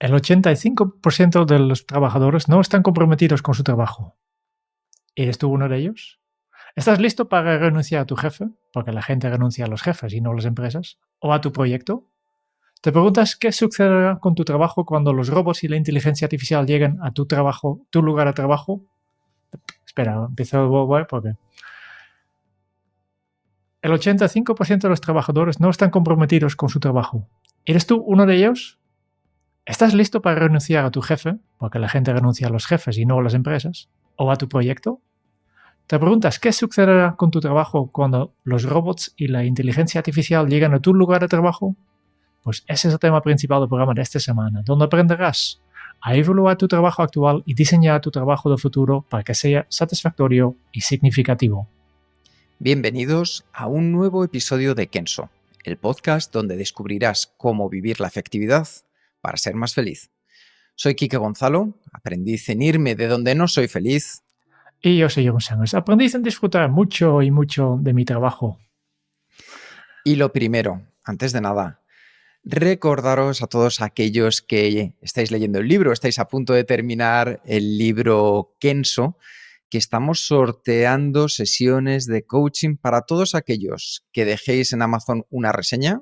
El 85% de los trabajadores no están comprometidos con su trabajo. ¿Eres tú uno de ellos? ¿Estás listo para renunciar a tu jefe? Porque la gente renuncia a los jefes y no a las empresas. ¿O a tu proyecto? ¿Te preguntas qué sucederá con tu trabajo cuando los robots y la inteligencia artificial lleguen a tu trabajo, tu lugar de trabajo? Espera, empiezo porque el 85% de los trabajadores no están comprometidos con su trabajo. ¿Eres tú uno de ellos? ¿Estás listo para renunciar a tu jefe? Porque la gente renuncia a los jefes y no a las empresas. ¿O a tu proyecto? ¿Te preguntas qué sucederá con tu trabajo cuando los robots y la inteligencia artificial lleguen a tu lugar de trabajo? Pues ese es el tema principal del programa de esta semana, donde aprenderás a evaluar tu trabajo actual y diseñar tu trabajo del futuro para que sea satisfactorio y significativo. Bienvenidos a un nuevo episodio de Kenso, el podcast donde descubrirás cómo vivir la efectividad para ser más feliz. Soy Quique Gonzalo, aprendiz en irme de donde no soy feliz. Y yo soy Jon Sangers, aprendiz en disfrutar mucho y mucho de mi trabajo. Y lo primero, antes de nada, recordaros a todos aquellos que estáis leyendo el libro, estáis a punto de terminar el libro Kenso, que estamos sorteando sesiones de coaching para todos aquellos que dejéis en Amazon una reseña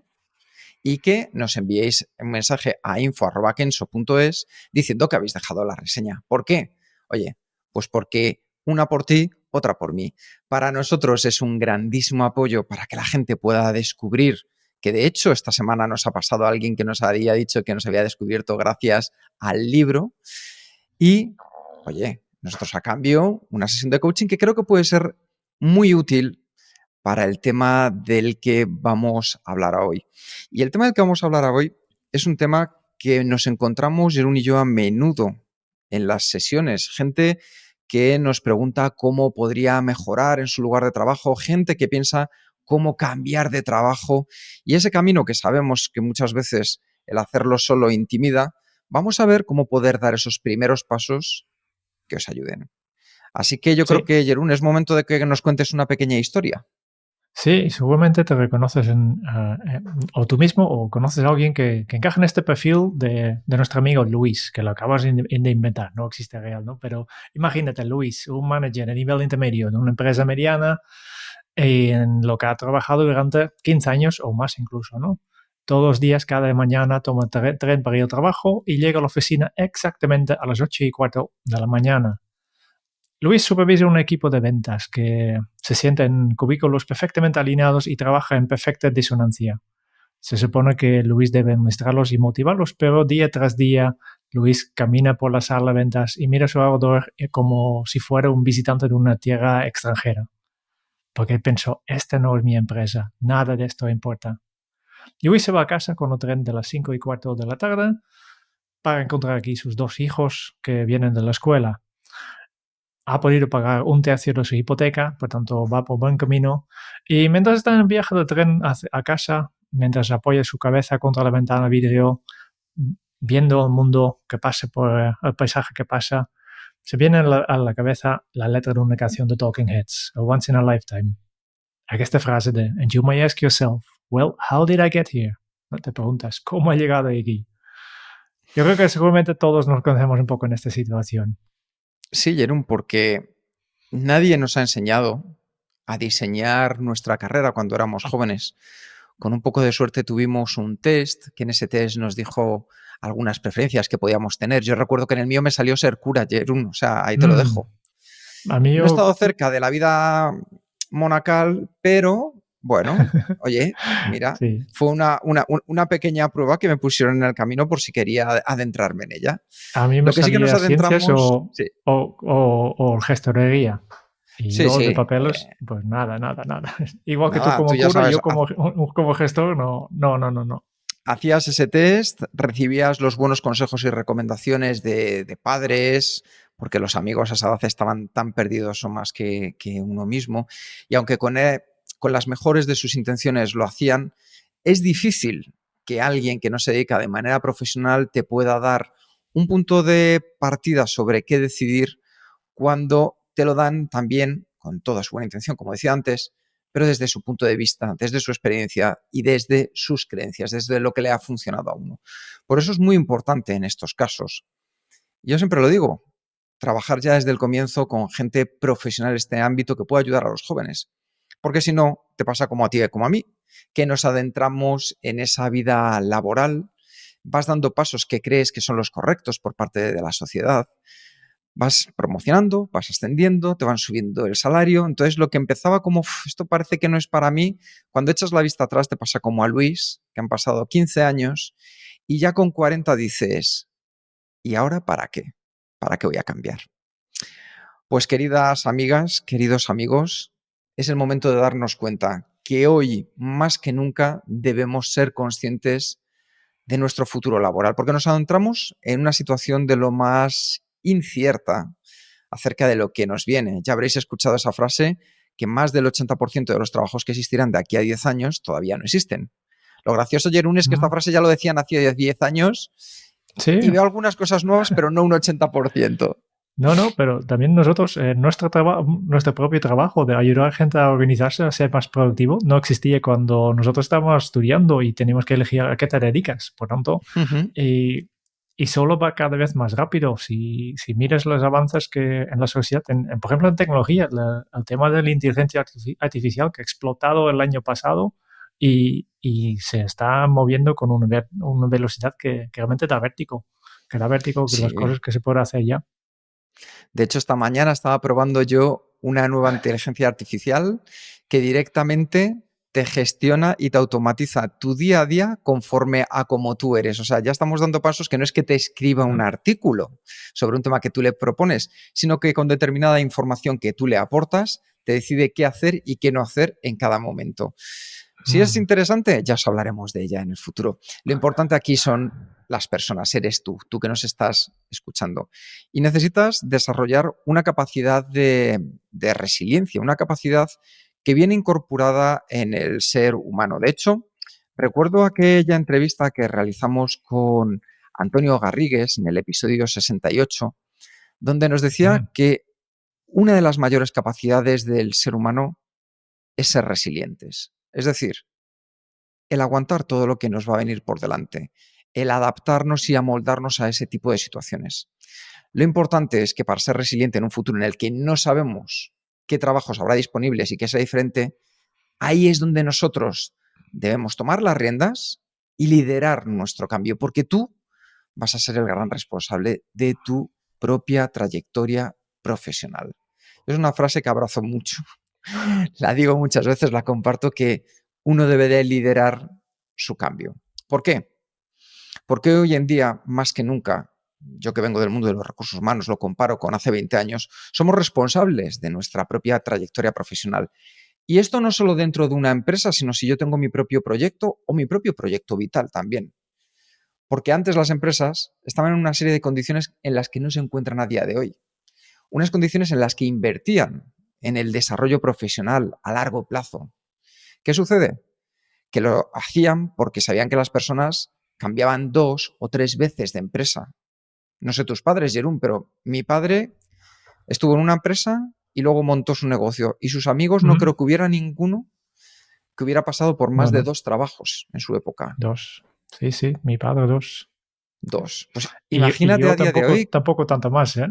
y que nos enviéis un mensaje a info@kenso.es diciendo que habéis dejado la reseña. ¿Por qué? Oye, pues porque una por ti, otra por mí. Para nosotros es un grandísimo apoyo para que la gente pueda descubrir, que de hecho esta semana nos ha pasado alguien que nos había dicho que nos había descubierto gracias al libro. Y, oye, nosotros a cambio, una sesión de coaching que creo que puede ser muy útil para el tema del que vamos a hablar hoy. Y el tema del que vamos a hablar hoy es un tema que nos encontramos Jerún y yo a menudo en las sesiones. Gente que nos pregunta cómo podría mejorar en su lugar de trabajo, gente que piensa cómo cambiar de trabajo y ese camino que sabemos que muchas veces el hacerlo solo intimida, vamos a ver cómo poder dar esos primeros pasos que os ayuden. Así que yo creo que, Jerún, es momento de que nos cuentes una pequeña historia. Sí, seguramente te reconoces o tú mismo o conoces a alguien que encaja en este perfil de nuestro amigo Luis, que lo acabas de inventar, no existe real, ¿no? Pero imagínate, Luis, un manager a nivel intermedio de una empresa mediana en lo que ha trabajado durante 15 años o más incluso, ¿no? Todos los días, cada mañana, toma tren para ir al trabajo y llega a la oficina exactamente a las 8:15 de la mañana. Luis supervisa un equipo de ventas que se sienta en cubículos perfectamente alineados y trabaja en perfecta disonancia. Se supone que Luis debe administrarlos y motivarlos, pero día tras día Luis camina por la sala de ventas y mira a su alrededor como si fuera un visitante de una tierra extranjera. Porque pensó, esta no es mi empresa, nada de esto importa. Luis se va a casa con el tren de las 5:15 de la tarde para encontrar aquí sus dos hijos que vienen de la escuela. Ha podido pagar un tercio de su hipoteca, por tanto va por buen camino. Y mientras está en el viaje de tren a casa, mientras apoya su cabeza contra la ventana de vidrio, viendo el mundo que pasa por el paisaje que pasa, se viene a la cabeza la letra de una canción de Talking Heads, A Once in a Lifetime. Esta frase de, and you may ask yourself, well, how did I get here? ¿No? Te preguntas, ¿cómo he llegado aquí? Yo creo que seguramente todos nos conocemos un poco en esta situación. Sí, Jerún, porque nadie nos ha enseñado a diseñar nuestra carrera cuando éramos jóvenes. Con un poco de suerte tuvimos un test, que en ese test nos dijo algunas preferencias que podíamos tener. Yo recuerdo que en el mío me salió ser cura, Jerún, o sea, ahí te lo dejo. A mí No he estado cerca de la vida monacal, pero bueno, oye, mira, sí. fue una pequeña prueba que me pusieron en el camino por si quería adentrarme en ella. A mí me Lo que sí que nos salía ciencias adentramos... Sí, o gestorería. Y yo de sí. papeles, pues nada. Igual que tú Nada, tú como ya cura, sabes, yo como gestor, no. hacías ese test, recibías los buenos consejos y recomendaciones de padres, porque los amigos a esa edad estaban tan perdidos o más que uno mismo, y aunque con las mejores de sus intenciones lo hacían, es difícil que alguien que no se dedica de manera profesional te pueda dar un punto de partida sobre qué decidir cuando te lo dan también, con toda su buena intención, como decía antes, pero desde su punto de vista, desde su experiencia y desde sus creencias, desde lo que le ha funcionado a uno. Por eso es muy importante en estos casos. Yo siempre lo digo, trabajar ya desde el comienzo con gente profesional en este ámbito que pueda ayudar a los jóvenes. Porque si no, te pasa como a ti y como a mí, que nos adentramos en esa vida laboral, vas dando pasos que crees que son los correctos por parte de la sociedad, vas promocionando, vas ascendiendo, te van subiendo el salario. Entonces, lo que empezaba como, esto parece que no es para mí, cuando echas la vista atrás te pasa como a Luis, que han pasado 15 años y ya con 40 dices, ¿y ahora para qué? ¿Para qué voy a cambiar? Pues queridas amigas, queridos amigos, es el momento de darnos cuenta que hoy, más que nunca, debemos ser conscientes de nuestro futuro laboral, porque nos adentramos en una situación de lo más incierta acerca de lo que nos viene. Ya habréis escuchado esa frase que más del 80% de los trabajos que existirán de aquí a 10 años todavía no existen. Lo gracioso, Jerún, es que esta frase ya lo decían hace 10 años Sí. y veo algunas cosas nuevas, pero no un 80%. No, pero también nosotros, nuestro propio trabajo de ayudar a gente a organizarse, a ser más productivo, no existía cuando nosotros estábamos estudiando y teníamos que elegir a qué te dedicas. Por tanto, y solo va cada vez más rápido. Si miras los avances que en la sociedad, por ejemplo, en tecnología, el tema de la inteligencia artificial que ha explotado el año pasado y se está moviendo con una velocidad que realmente da vértigo. Que da vértigo que las cosas que se pueden hacer ya. De hecho, esta mañana estaba probando yo una nueva inteligencia artificial que directamente te gestiona y te automatiza tu día a día conforme a cómo tú eres. O sea, ya estamos dando pasos que no es que te escriba un artículo sobre un tema que tú le propones, sino que con determinada información que tú le aportas, te decide qué hacer y qué no hacer en cada momento. Si es interesante, ya os hablaremos de ella en el futuro. Lo importante aquí son las personas, eres tú que nos estás escuchando. Y necesitas desarrollar una capacidad de resiliencia, una capacidad que viene incorporada en el ser humano. De hecho, recuerdo aquella entrevista que realizamos con Antonio Garrigues en el episodio 68, donde nos decía que una de las mayores capacidades del ser humano es ser resilientes. Es decir, el aguantar todo lo que nos va a venir por delante, el adaptarnos y amoldarnos a ese tipo de situaciones. Lo importante es que para ser resiliente en un futuro en el que no sabemos qué trabajos habrá disponibles y qué sea diferente, ahí es donde nosotros debemos tomar las riendas y liderar nuestro cambio, porque tú vas a ser el gran responsable de tu propia trayectoria profesional. Es una frase que abrazo mucho. La digo muchas veces, la comparto, que uno debe de liderar su cambio. ¿Por qué? Porque hoy en día, más que nunca, yo que vengo del mundo de los recursos humanos, lo comparo con hace 20 años, somos responsables de nuestra propia trayectoria profesional. Y esto no solo dentro de una empresa, sino si yo tengo mi propio proyecto o mi propio proyecto vital también. Porque antes las empresas estaban en una serie de condiciones en las que no se encuentran a día de hoy. Unas condiciones en las que invertían en el desarrollo profesional a largo plazo. ¿Qué sucede? Que lo hacían porque sabían que las personas cambiaban 2 o 3 veces de empresa. No sé tus padres, Jerún, pero mi padre estuvo en una empresa y luego montó su negocio. Y sus amigos no creo que hubiera ninguno que hubiera pasado por más de 2 trabajos en su época. 2. Sí, mi padre 2. 2. Pues Y imagínate yo a día de hoy. tampoco tanto más, ¿eh?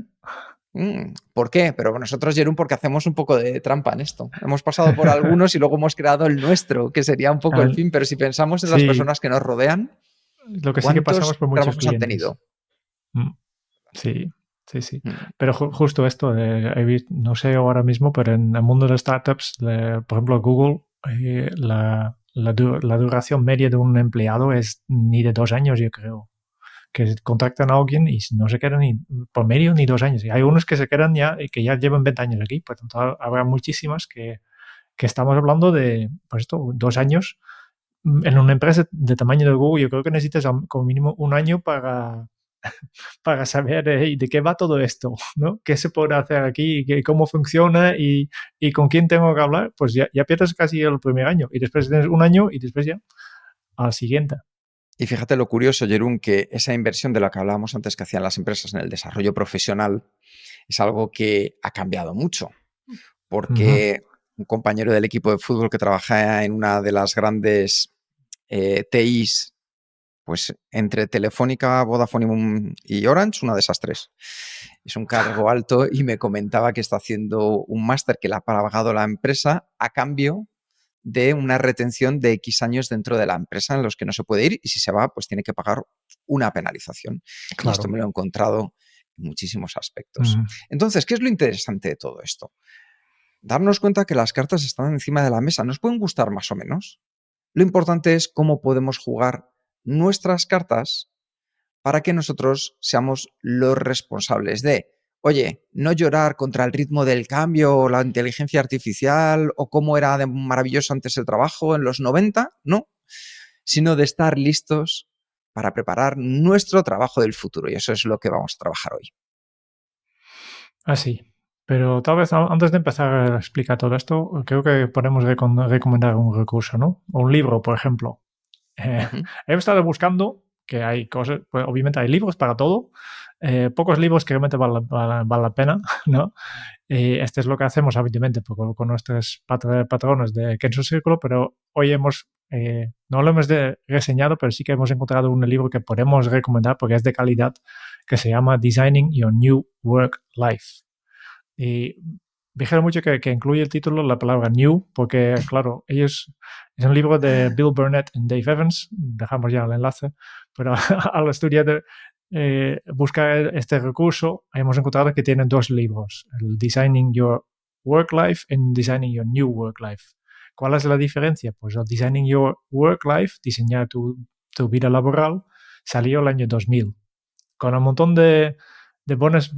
¿Por qué? Pero nosotros, Jerún, porque hacemos un poco de trampa en esto. Hemos pasado por algunos y luego hemos creado el nuestro, que sería un poco el fin. Pero si pensamos en las personas que nos rodean, lo que sí que pasamos por muchos trabajos han clientes. tenido? Sí. Pero justo esto, no sé ahora mismo, pero en el mundo de las startups, por ejemplo, Google, la duración media de un empleado es ni de 2 años, yo creo. Que contactan a alguien y no se quedan ni por medio ni 2 años. Y hay unos que se quedan ya y que ya llevan 20 años aquí. Por tanto, habrá muchísimas que estamos hablando de, pues esto, 2 años. En una empresa de tamaño de Google, yo creo que necesitas como mínimo 1 año para saber de qué va todo esto, ¿no? ¿Qué se puede hacer aquí? ¿Cómo funciona? Y con quién tengo que hablar? Pues ya pierdes casi el primer año. Y después tienes 1 año y después ya al siguiente. Y fíjate lo curioso, Jerún, que esa inversión de la que hablábamos antes que hacían las empresas en el desarrollo profesional es algo que ha cambiado mucho. Porque un compañero del equipo de fútbol que trabaja en una de las grandes TIs, pues entre Telefónica, Vodafone y Orange, una de esas tres. Es un cargo alto y me comentaba que está haciendo un máster que le ha pagado la empresa a cambio de una retención de X años dentro de la empresa en los que no se puede ir, y si se va, pues tiene que pagar una penalización. Y esto Claro. me lo he encontrado en muchísimos aspectos. Ujú. Entonces, ¿qué es lo interesante de todo esto? Darnos cuenta que las cartas están encima de la mesa. Nos pueden gustar más o menos. Lo importante es cómo podemos jugar nuestras cartas para que nosotros seamos los responsables de, oye, no llorar contra el ritmo del cambio o la inteligencia artificial o cómo era de maravilloso antes el trabajo en los 90, no, sino de estar listos para preparar nuestro trabajo del futuro. Y eso es lo que vamos a trabajar hoy. Así. Pero tal vez antes de empezar a explicar todo esto, creo que podemos recomendar un recurso, ¿no? O un libro, por ejemplo. Ujú. He estado buscando que hay cosas, pues obviamente hay libros para todo, pocos libros que realmente valen la pena, ¿no? Este es lo que hacemos habitualmente con nuestros patrones de Kenso Círculo, pero hoy no lo hemos reseñado, pero sí que hemos encontrado un libro que podemos recomendar porque es de calidad, que se llama Designing Your New Work Life. Y dijeron mucho que incluye el título la palabra new, porque, claro, es un libro de Bill Burnett y Dave Evans, dejamos ya el enlace, pero al estudiar buscar este recurso, hemos encontrado que tienen dos libros, el Designing Your Work Life y Designing Your New Work Life. ¿Cuál es la diferencia? Pues el Designing Your Work Life, diseñar tu vida laboral, salió el año 2000, con un montón de buenos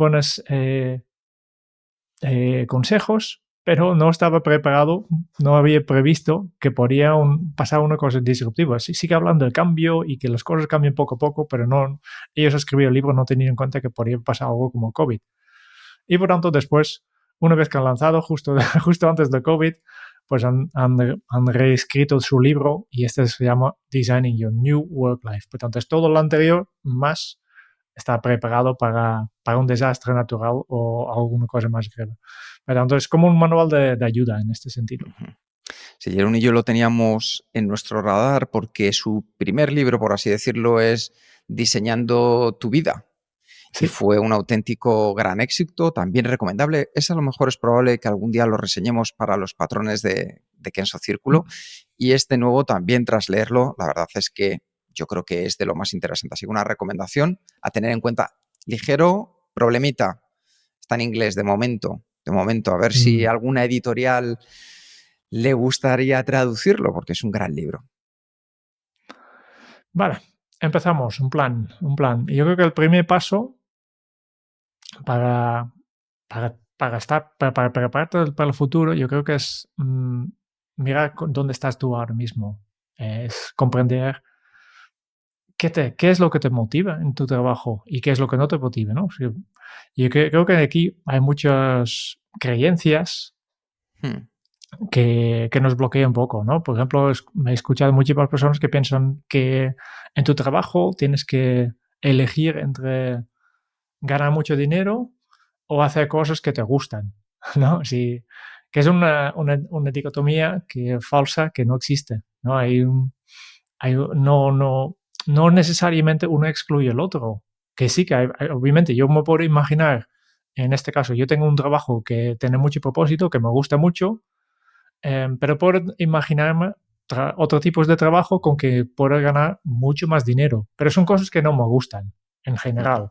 consejos, pero no estaba preparado, no había previsto que podría pasar una cosa disruptiva. Sigue hablando del cambio y que las cosas cambian poco a poco, pero no, ellos escribieron el libro no teniendo en cuenta que podría pasar algo como COVID. Y por tanto, después, una vez que han lanzado, justo antes de COVID, pues han reescrito su libro y este se llama Designing Your New Work Life. Por tanto, es todo lo anterior más está preparado para un desastre natural o alguna cosa más grave. Por tanto, es como un manual de ayuda en este sentido. Uh-huh. Sí, Jeroen y yo lo teníamos en nuestro radar porque su primer libro, por así decirlo, es Diseñando tu vida. Y Sí. fue un auténtico gran éxito, también recomendable. Ese a lo mejor es probable que algún día lo reseñemos para los patrones de Kenso Círculo. Y este nuevo también, tras leerlo, la verdad es que yo creo que es de lo más interesante. Así que una recomendación a tener en cuenta. Ligero problemita. Está en inglés de momento. A ver si alguna editorial le gustaría traducirlo, porque es un gran libro. Vale, empezamos. Un plan. Y yo creo que el primer paso para prepararte para el futuro, yo creo que es mirar dónde estás tú ahora mismo. Es comprender qué es lo que te motiva en tu trabajo y qué es lo que no te motiva, ¿no? Yo creo que aquí hay muchas creencias que nos bloquea un poco, ¿no? Por ejemplo, he escuchado muchísimas personas que piensan que en tu trabajo tienes que elegir entre ganar mucho dinero o hacer cosas que te gustan, ¿no? Sí, que es una dicotomía falsa que no existe, ¿no? No necesariamente uno excluye el otro, que sí que obviamente yo me puedo imaginar, en este caso yo tengo un trabajo que tiene mucho propósito, que me gusta mucho, pero puedo imaginarme otros tipos de trabajo con que puedo ganar mucho más dinero. Pero son cosas que no me gustan en general.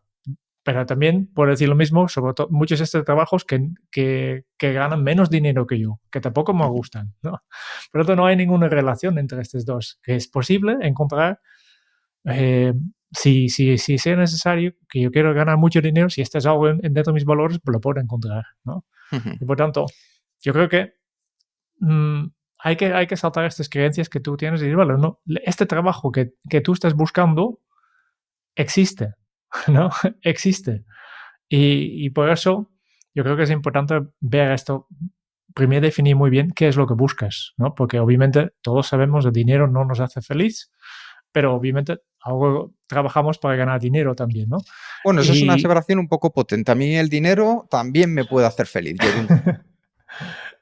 Pero también puedo decir lo mismo sobre muchos de estos trabajos que ganan menos dinero que yo, que tampoco me gustan, ¿no? Por lo tanto, no hay ninguna relación entre estos dos. Que es posible encontrar, si sea necesario, que yo quiero ganar mucho dinero, si este es algo dentro de mis valores, pues lo puedo encontrar, ¿no? Y por tanto, yo creo que hay que saltar estas creencias que tú tienes y decir, bueno, no, este trabajo que tú estás buscando existe, ¿no? Existe. Y por eso yo creo que es importante ver esto, primero definir muy bien qué es lo que buscas, ¿no? Porque obviamente todos sabemos que el dinero no nos hace feliz, pero obviamente algo trabajamos para ganar dinero también, ¿no? Bueno, eso es una Y aseveración un poco potente. A mí el dinero también me puede hacer feliz, Jeroen.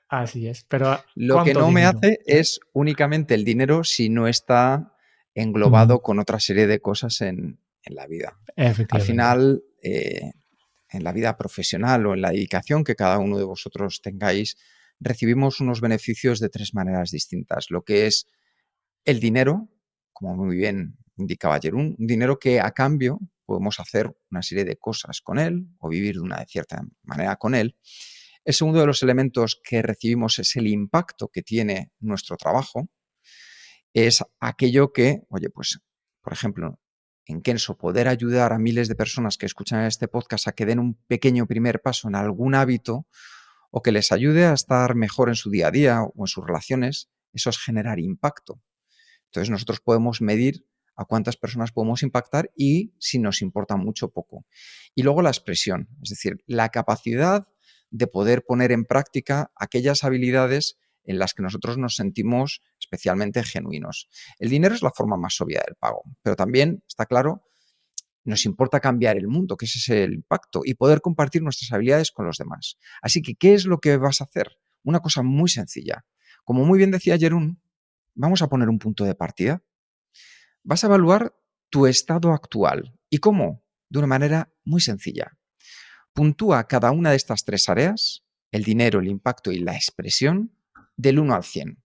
Así es. Pero Lo que ¿cuánto no me dinero? hace es únicamente el dinero si no está Mm, englobado con otra serie de cosas en la vida. Al efectivamente. final, en la vida profesional o en la dedicación que cada uno de vosotros tengáis, recibimos unos beneficios de tres maneras distintas. Lo que es el dinero, como muy bien indicaba Jerún, un dinero que a cambio podemos hacer una serie de cosas con él o vivir de una cierta manera con él. El segundo de los elementos que recibimos es el impacto que tiene nuestro trabajo. Es aquello que, oye, pues, por ejemplo, en Kenso, poder ayudar a miles de personas que escuchan este podcast a que den un pequeño primer paso en algún hábito o que les ayude a estar mejor en su día a día o en sus relaciones, eso es generar impacto. Entonces nosotros podemos medir a cuántas personas podemos impactar y si nos importa mucho o poco. Y luego la expresión, es decir, la capacidad de poder poner en práctica aquellas habilidades en las que nosotros nos sentimos especialmente genuinos. El dinero es la forma más obvia del pago, pero también está claro, nos importa cambiar el mundo, que ese es el impacto, y poder compartir nuestras habilidades con los demás. Así que, ¿qué es lo que vas a hacer? Una cosa muy sencilla. Como muy bien decía Jerún, vamos a poner un punto de partida. Vas a evaluar tu estado actual. ¿Y cómo? De una manera muy sencilla. Puntúa cada una de estas tres áreas, el dinero, el impacto y la expresión, del 1 al 100.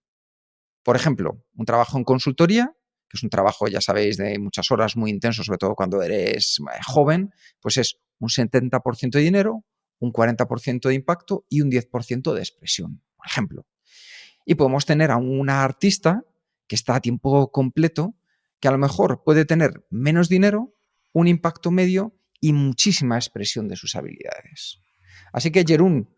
Por ejemplo, un trabajo en consultoría, que es un trabajo, ya sabéis, de muchas horas, muy intenso, sobre todo cuando eres joven, pues es un 70% de dinero, un 40% de impacto y un 10% de expresión, por ejemplo. Y podemos tener a una artista que está a tiempo completo, que a lo mejor puede tener menos dinero, un impacto medio y muchísima expresión de sus habilidades. Así que, Jerún,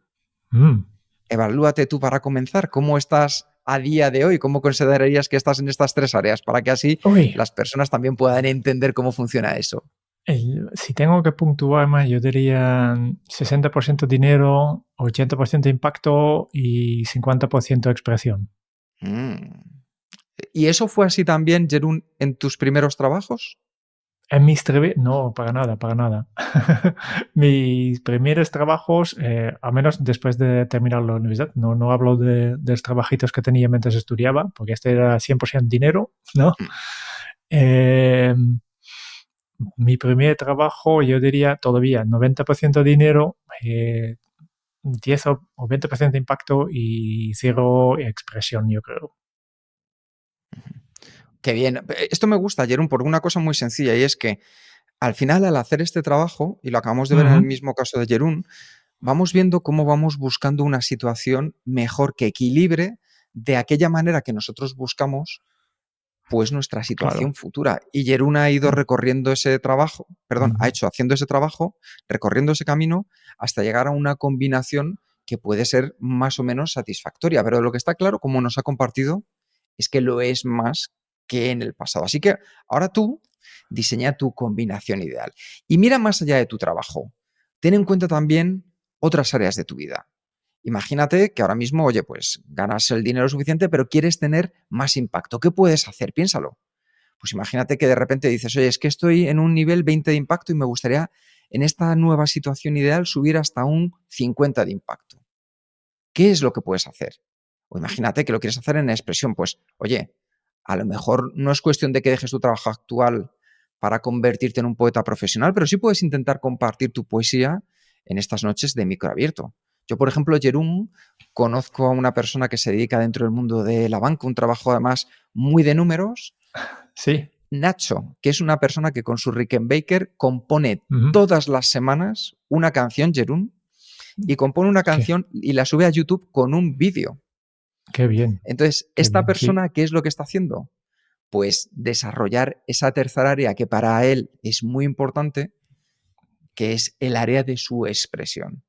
Mm. evalúate tú para comenzar. ¿Cómo estás a día de hoy? ¿Cómo considerarías que estás en estas tres áreas? Para que así Uy, las personas también puedan entender cómo funciona eso. si tengo que puntuar más, yo diría 60% dinero, 80% impacto y 50% expresión. Mm. ¿Y eso fue así también, Jerún, en tus primeros trabajos? En mis no, para nada, para nada. Mis primeros trabajos, al menos después de terminar la universidad, no hablo de los trabajitos que tenía mientras estudiaba, porque este era 100% dinero, ¿no? Mm. Eh, Mi primer trabajo, yo diría todavía 90% dinero, 10 o 20% de impacto y cero expresión, yo creo. Qué bien. Esto me gusta, Jerón, por una cosa muy sencilla y es que al final, al hacer este trabajo, y lo acabamos de ver en el Ujú, mismo caso de Jerún, vamos viendo cómo vamos buscando una situación mejor que equilibre de aquella manera que nosotros buscamos pues nuestra claro. situación futura. Y Jerún ha ido Mm, recorriendo ese trabajo, perdón, ha ujú. hecho haciendo ese trabajo, recorriendo ese camino hasta llegar a una combinación que puede ser más o menos satisfactoria. Pero lo que está claro, como nos ha compartido, es que lo es más que en el pasado. Así que ahora tú diseña tu combinación ideal y mira más allá de tu trabajo. Ten en cuenta también otras áreas de tu vida. Imagínate que ahora mismo, oye, pues ganas el dinero suficiente, pero quieres tener más impacto. ¿Qué puedes hacer? Piénsalo. Pues imagínate que de repente dices, oye, es que estoy en un nivel 20 de impacto y me gustaría en esta nueva situación ideal subir hasta un 50 de impacto. ¿Qué es lo que puedes hacer? O imagínate que lo quieres hacer en expresión. Pues, oye, a lo mejor no es cuestión de que dejes tu trabajo actual para convertirte en un poeta profesional, pero sí puedes intentar compartir tu poesía en estas noches de micro abierto. Yo, por ejemplo, Jerún, conozco a una persona que se dedica dentro del mundo de la banca, un trabajo además muy de números. Sí. Nacho, que es una persona que con su Rickenbacker compone Ujú. todas las semanas una canción, Jerún, y compone una Qué, canción y la sube a YouTube con un vídeo. qué bien, Entonces, qué esta bien, sí. persona, ¿qué es lo que está haciendo? Pues desarrollar esa tercera área que para él es muy importante, que es el área de su expresión.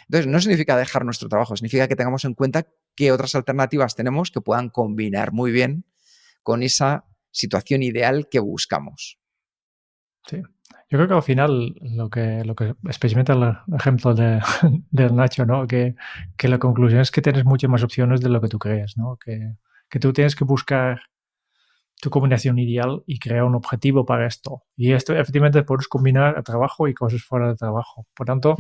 Entonces, no significa dejar nuestro trabajo, significa que tengamos en cuenta qué otras alternativas tenemos que puedan combinar muy bien con esa situación ideal que buscamos. Sí. Yo creo que al final lo que experimenta el ejemplo de, del Nacho, ¿no? Que la conclusión es que tienes muchas más opciones de lo que tú crees, ¿no? Que tú tienes que buscar tu combinación ideal y crear un objetivo para esto. Y esto efectivamente puedes combinar a trabajo y cosas fuera de trabajo. Por tanto,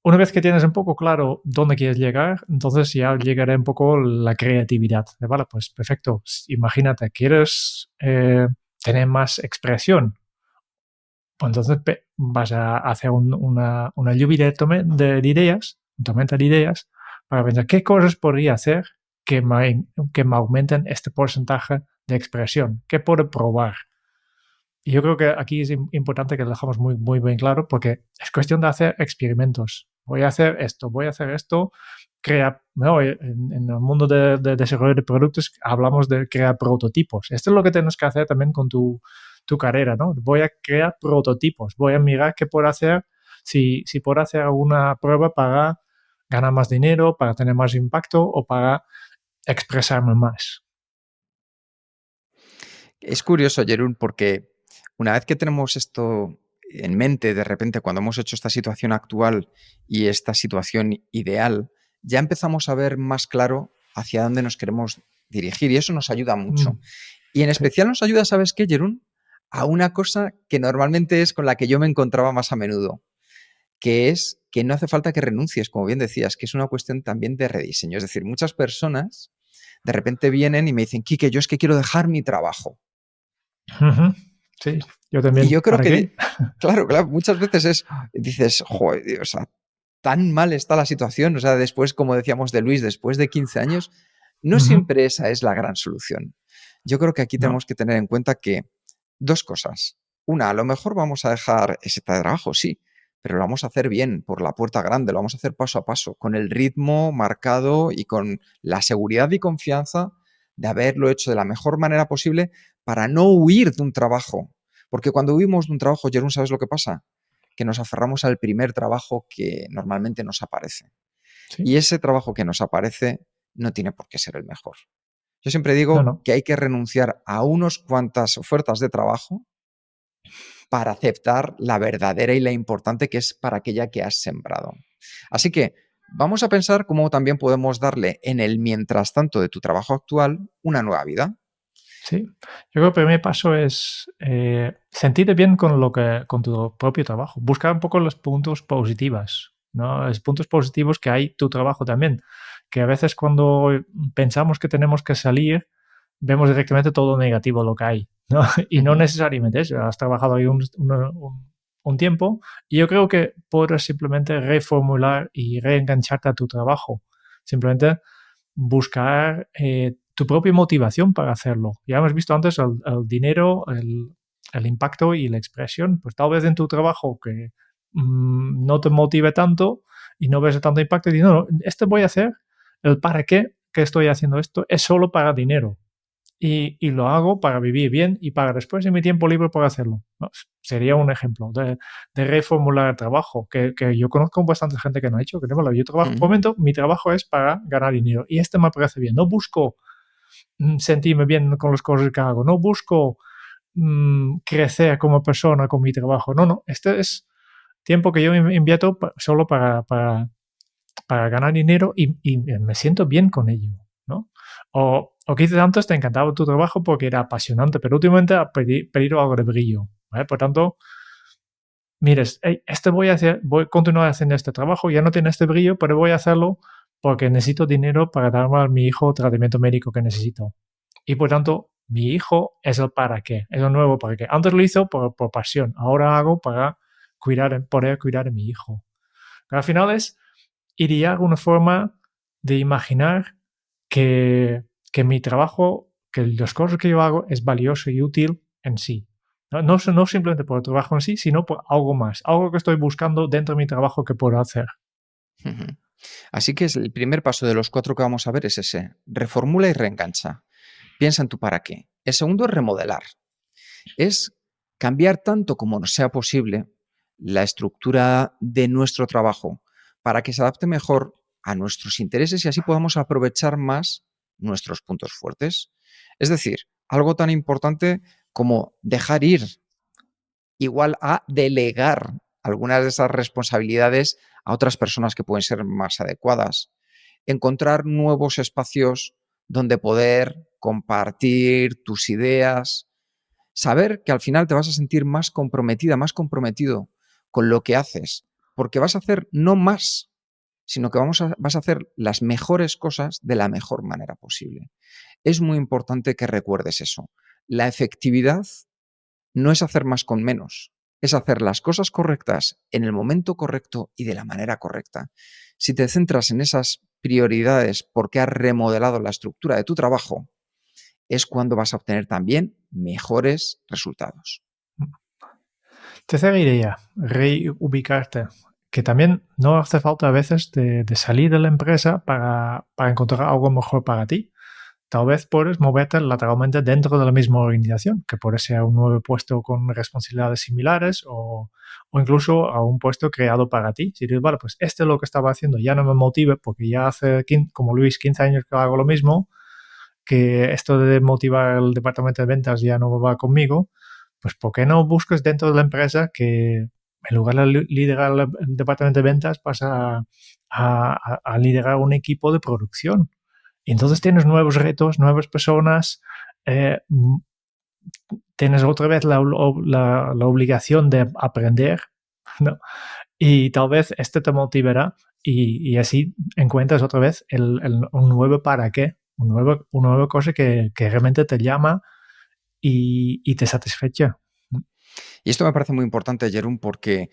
una vez que tienes un poco claro dónde quieres llegar, entonces ya llegará un poco la creatividad. Vale, pues perfecto. Imagínate, quieres tener más expresión. Pues entonces vas a hacer una lluvia de ideas, una tormenta de ideas, para pensar qué cosas podría hacer que me aumenten este porcentaje de expresión, qué puedo probar. Y yo creo que aquí es importante que lo dejamos muy, muy bien claro porque es cuestión de hacer experimentos. Voy a hacer esto, no, en el mundo de desarrollo de productos hablamos de crear prototipos. Esto es lo que tienes que hacer también con tu carrera, ¿no? Voy a crear prototipos, voy a mirar qué puedo hacer, si puedo hacer alguna prueba para ganar más dinero, para tener más impacto o para expresarme más. Es curioso, Jerún, porque una vez que tenemos esto en mente, de repente, cuando hemos hecho esta situación actual y esta situación ideal, ya empezamos a ver más claro hacia dónde nos queremos dirigir y eso nos ayuda mucho. Y en Sí. especial nos ayuda, ¿sabes qué, Jerún? A una cosa que normalmente es con la que yo me encontraba más a menudo, que es que no hace falta que renuncies, como bien decías, que es una cuestión también de rediseño. Es decir, muchas personas de repente vienen y me dicen, Quique, yo es que quiero dejar mi trabajo. Ujú. Sí, yo Y también. yo creo ¿Para que, qué? claro, muchas veces dices, joder, o sea, tan mal está la situación, o sea, después, como decíamos de Luis, después de 15 años, no Ujú. siempre esa es la gran solución. Yo creo que aquí No. tenemos que tener en cuenta que dos cosas. Una, a lo mejor vamos a dejar ese trabajo, sí, pero lo vamos a hacer bien, por la puerta grande, lo vamos a hacer paso a paso, con el ritmo marcado y con la seguridad y confianza de haberlo hecho de la mejor manera posible para no huir de un trabajo. Porque cuando huimos de un trabajo, Jerún, ¿sabes lo que pasa? Que nos aferramos al primer trabajo que normalmente nos aparece. Sí. Y ese trabajo que nos aparece no tiene por qué ser el mejor. Yo siempre No, digo no. que hay que renunciar a unas cuantas ofertas de trabajo para aceptar la verdadera y la importante que es para aquella que has sembrado. Así que vamos a pensar cómo también podemos darle en el mientras tanto de tu trabajo actual una nueva vida. Sí. Yo creo que el primer paso es sentirte bien con tu propio trabajo. Buscar un poco los puntos positivos, ¿no? Los puntos positivos que hay tu trabajo también. Que a veces cuando pensamos que tenemos que salir, vemos directamente todo negativo lo que hay, ¿no? Y no Ujú, necesariamente eso. Has trabajado ahí un tiempo y yo creo que puedes simplemente reformular y reengancharte a tu trabajo. Simplemente buscar tu propia motivación para hacerlo. Ya hemos visto antes el dinero, el impacto y la expresión. Pues tal vez en tu trabajo que no te motive tanto y no ves tanto impacto, y dices, no, esto voy a hacer, el para qué que estoy haciendo esto es solo para dinero y lo hago para vivir bien y para después en mi tiempo libre poder hacerlo, ¿no? Sería un ejemplo de reformular el trabajo, que yo conozco bastante gente que no ha hecho, que bueno, yo trabajo, por ujú, el momento mi trabajo es para ganar dinero y este me parece bien, no busco sentirme bien con las cosas que hago, no busco crecer como persona con mi trabajo, no, no, este es tiempo que yo invierto solo para ganar dinero y me siento bien con ello, ¿no? O quizás antes te encantaba tu trabajo porque era apasionante, pero últimamente ha perdido algo de brillo, ¿vale? Por tanto, mires, hey, voy a continuar haciendo este trabajo, ya no tiene este brillo, pero voy a hacerlo porque necesito dinero para darme a mi hijo el tratamiento médico que necesito. Y por tanto, mi hijo es el para qué, es el nuevo para qué. Antes lo hizo por pasión, ahora hago para poder cuidar de mi hijo. Pero al final es iría a alguna forma de imaginar que, que mi trabajo, que las cosas que yo hago es valioso y útil en sí. No, no simplemente por el trabajo en sí, sino por algo más, algo que estoy buscando dentro de mi trabajo que puedo hacer. ujú. Así que el primer paso de los 4 que vamos a ver es ese, reformula y reengancha. Piensa en tu para qué. El segundo es remodelar. Es cambiar tanto como nos sea posible la estructura de nuestro trabajo para que se adapte mejor a nuestros intereses y así podamos aprovechar más nuestros puntos fuertes. Es decir, algo tan importante como dejar ir, igual a delegar algunas de esas responsabilidades a otras personas que pueden ser más adecuadas. Encontrar nuevos espacios donde poder compartir tus ideas, saber que al final te vas a sentir más comprometida, más comprometido con lo que haces, porque vas a hacer no más, sino que vas a hacer las mejores cosas de la mejor manera posible. Es muy importante que recuerdes eso. La efectividad no es hacer más con menos, es hacer las cosas correctas en el momento correcto y de la manera correcta. Si te centras en esas prioridades porque has remodelado la estructura de tu trabajo, es cuando vas a obtener también mejores resultados. Tercera idea, reubicarte. Que también no hace falta a veces de salir de la empresa para encontrar algo mejor para ti. Tal vez puedes moverte lateralmente dentro de la misma organización, que puede ser un nuevo puesto con responsabilidades similares o incluso a un puesto creado para ti. Si dices, vale, pues este es lo que estaba haciendo, ya no me motive porque ya hace, como Luis, 15 años que hago lo mismo, que esto de motivar el departamento de ventas ya no va conmigo, pues ¿por qué no buscas dentro de la empresa que en lugar de liderar el departamento de ventas pasa a liderar un equipo de producción? Y entonces tienes nuevos retos, nuevas personas, tienes otra vez la obligación de aprender, ¿no? Y tal vez este te motivará y así encuentras otra vez un nuevo para qué, una nueva cosa que realmente te llama y te satisfecha. Y esto me parece muy importante, Jerón, porque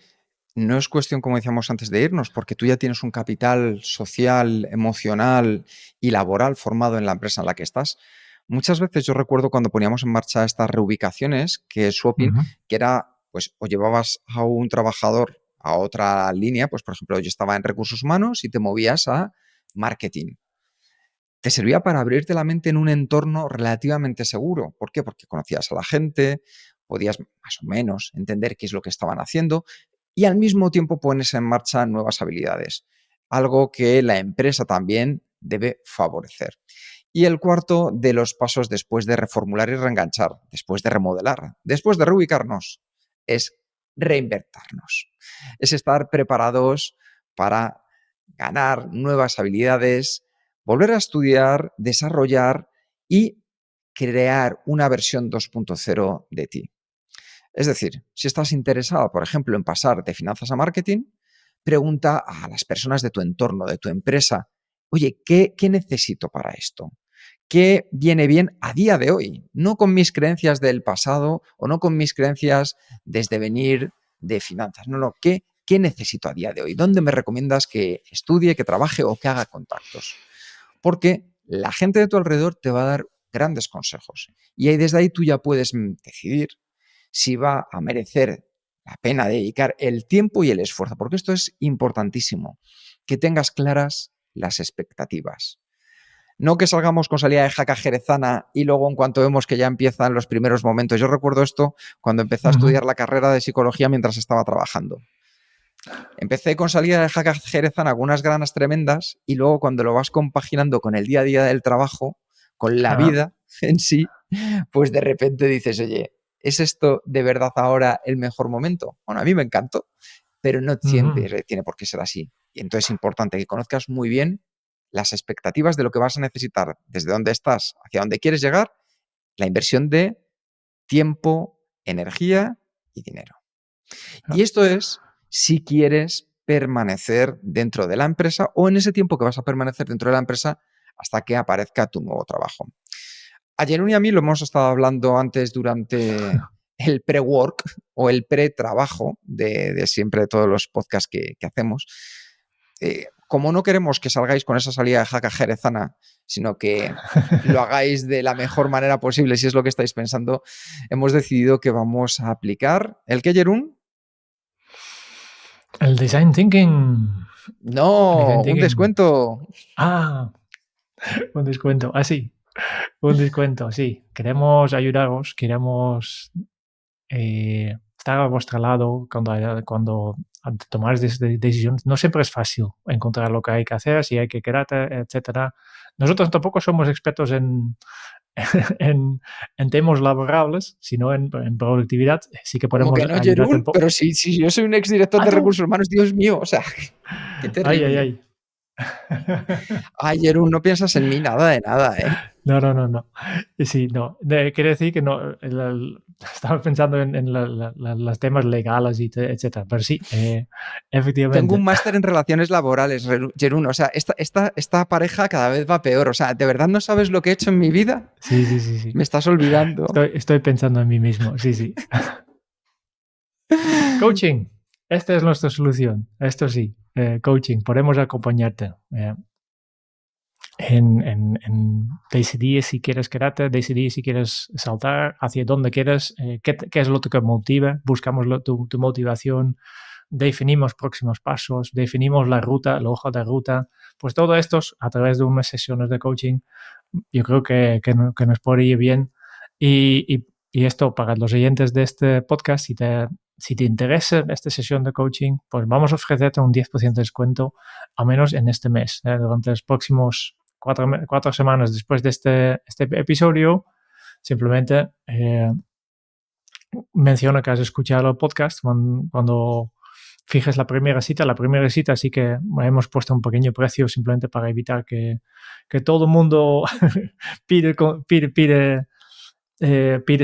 no es cuestión, como decíamos antes, de irnos, porque tú ya tienes un capital social, emocional y laboral formado en la empresa en la que estás. Muchas veces yo recuerdo cuando poníamos en marcha estas reubicaciones, que Swapping, que era, pues, o llevabas a un trabajador a otra línea, pues, por ejemplo, yo estaba en recursos humanos y te movías a marketing. Te servía para abrirte la mente en un entorno relativamente seguro. ¿Por qué? Porque conocías a la gente, podías más o menos entender qué es lo que estaban haciendo y al mismo tiempo pones en marcha nuevas habilidades, algo que la empresa también debe favorecer. Y el cuarto de los pasos después de reformular y reenganchar, después de remodelar, después de reubicarnos, es reinvertirnos. Es estar preparados para ganar nuevas habilidades, volver a estudiar, desarrollar y crear una versión 2.0 de ti. Es decir, si estás interesado, por ejemplo, en pasar de finanzas a marketing, pregunta a las personas de tu entorno, de tu empresa, oye, ¿qué necesito para esto? ¿Qué viene bien a día de hoy? No con mis creencias del pasado o no con mis creencias desde venir de finanzas. No, ¿qué necesito a día de hoy? ¿Dónde me recomiendas que estudie, que trabaje o que haga contactos? Porque la gente de tu alrededor te va a dar grandes consejos. Y ahí, desde ahí tú ya puedes decidir si va a merecer la pena dedicar el tiempo y el esfuerzo, porque esto es importantísimo, que tengas claras las expectativas. No que salgamos con salida de jaca jerezana y luego en cuanto vemos que ya empiezan los primeros momentos. Yo recuerdo esto cuando empecé a estudiar la carrera de psicología mientras estaba trabajando. Empecé con salida de jaca jerezana con unas ganas tremendas y luego cuando lo vas compaginando con el día a día del trabajo, con la vida en sí, pues de repente dices, oye, ¿es esto de verdad ahora el mejor momento? Bueno, a mí me encantó, pero no siempre tiene por qué ser así. Y entonces es importante que conozcas muy bien las expectativas de lo que vas a necesitar, desde dónde estás, hacia dónde quieres llegar, la inversión de tiempo, energía y dinero. Y esto es si quieres permanecer dentro de la empresa o en ese tiempo que vas a permanecer dentro de la empresa hasta que aparezca tu nuevo trabajo. A Jerún y a mí lo hemos estado hablando antes durante el pre-work o el pre-trabajo de siempre de todos los podcasts que hacemos. Como no queremos que salgáis con esa salida de jaca jerezana, sino que lo hagáis de la mejor manera posible, si es lo que estáis pensando, hemos decidido que vamos a aplicar ¿el qué, Jerún? El design thinking. No, un descuento. Un descuento. Sí. Un descuento, sí. Queremos ayudaros, queremos estar a vuestro lado cuando tomáis decisiones. No siempre es fácil encontrar lo que hay que hacer, si hay que quedarte, etcétera. Nosotros tampoco somos expertos en temas laborables, sino en productividad. Sí que ¿Cómo podemos que no, ayudarte un Jerún? poco. Pero si yo soy un exdirector de ¿Tú? recursos humanos, Dios mío, o sea, qué terrible. Ay. Ay, Jerún, no piensas en mí nada de nada, ¿eh? No, no, no, no. Sí, no. Quiere decir que no. Estaba pensando en los temas legales y etcétera. Pero sí, Tengo efectivamente. un máster en relaciones laborales, Jerún. O sea, esta pareja cada vez va peor. O sea, ¿de verdad no sabes lo que he hecho en mi vida? Sí, sí, sí, sí. Me estás olvidando. Estoy pensando en mí mismo. Sí, sí. Coaching. Esta es nuestra solución. Esto sí. Coaching. Podemos acompañarte. En decidir si quieres quedarte, decidir si quieres saltar, hacia dónde quieres, qué es lo que te motiva, buscamos tu motivación, definimos próximos pasos, definimos la ruta, la hoja de ruta, pues todo esto a través de unas sesiones de coaching, yo creo que nos puede ir bien. Y esto para los oyentes de este podcast, si te interesa esta sesión de coaching, pues vamos a ofrecerte un 10% de descuento, al menos en este mes, durante los próximos 4 semanas después de este episodio. Simplemente menciona que has escuchado el podcast cuando fijes la primera cita. La primera cita sí que hemos puesto un pequeño precio simplemente para evitar que todo el mundo pide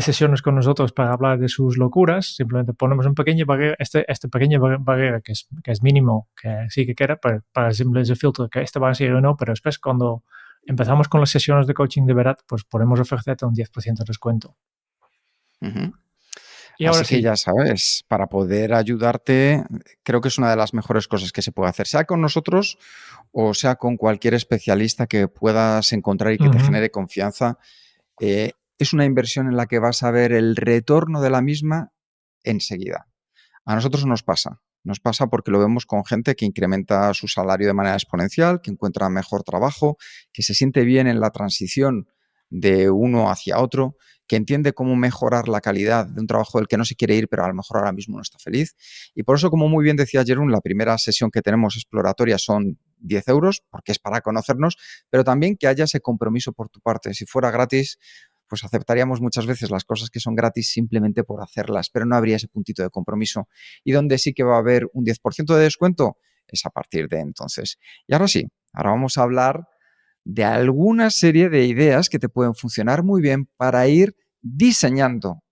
sesiones con nosotros para hablar de sus locuras. Simplemente ponemos un pequeño barrera, este pequeño barrera que es mínimo, que sí que queda para simplemente filtro que este va a ser o no, pero después cuando empezamos con las sesiones de coaching de verdad, pues podemos ofrecerte un 10% de descuento. Uh-huh. Y ahora Así que sí. ya sabes, para poder ayudarte, creo que es una de las mejores cosas que se puede hacer, sea con nosotros o sea con cualquier especialista que puedas encontrar y que te genere confianza. Es una inversión en la que vas a ver el retorno de la misma enseguida. A nosotros nos pasa porque lo vemos con gente que incrementa su salario de manera exponencial, que encuentra mejor trabajo, que se siente bien en la transición de uno hacia otro, que entiende cómo mejorar la calidad de un trabajo del que no se quiere ir, pero a lo mejor ahora mismo no está feliz. Y por eso, como muy bien decía Jerún, la primera sesión que tenemos exploratoria son 10 euros, porque es para conocernos, pero también que haya ese compromiso por tu parte. Si fuera gratis, pues aceptaríamos muchas veces las cosas que son gratis simplemente por hacerlas, pero no habría ese puntito de compromiso. Y donde sí que va a haber un 10% de descuento es a partir de entonces. Y ahora sí, ahora vamos a hablar de alguna serie de ideas que te pueden funcionar muy bien para ir diseñando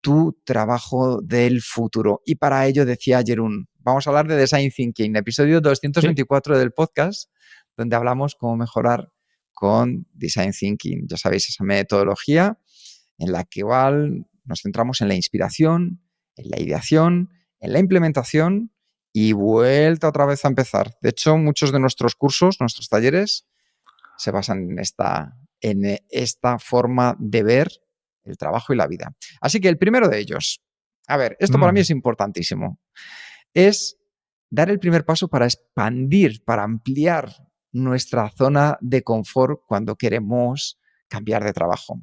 tu trabajo del futuro. Y para ello decía Jerún, vamos a hablar de Design Thinking, episodio 224 del podcast, donde hablamos cómo mejorar con Design Thinking. Ya sabéis, esa metodología en la que igual nos centramos en la inspiración, en la ideación, en la implementación y vuelta otra vez a empezar. De hecho, muchos de nuestros cursos, nuestros talleres, se basan en esta forma de ver el trabajo y la vida. Así que el primero de ellos, a ver, esto para mí es importantísimo, es dar el primer paso para expandir, para ampliar nuestra zona de confort cuando queremos cambiar de trabajo.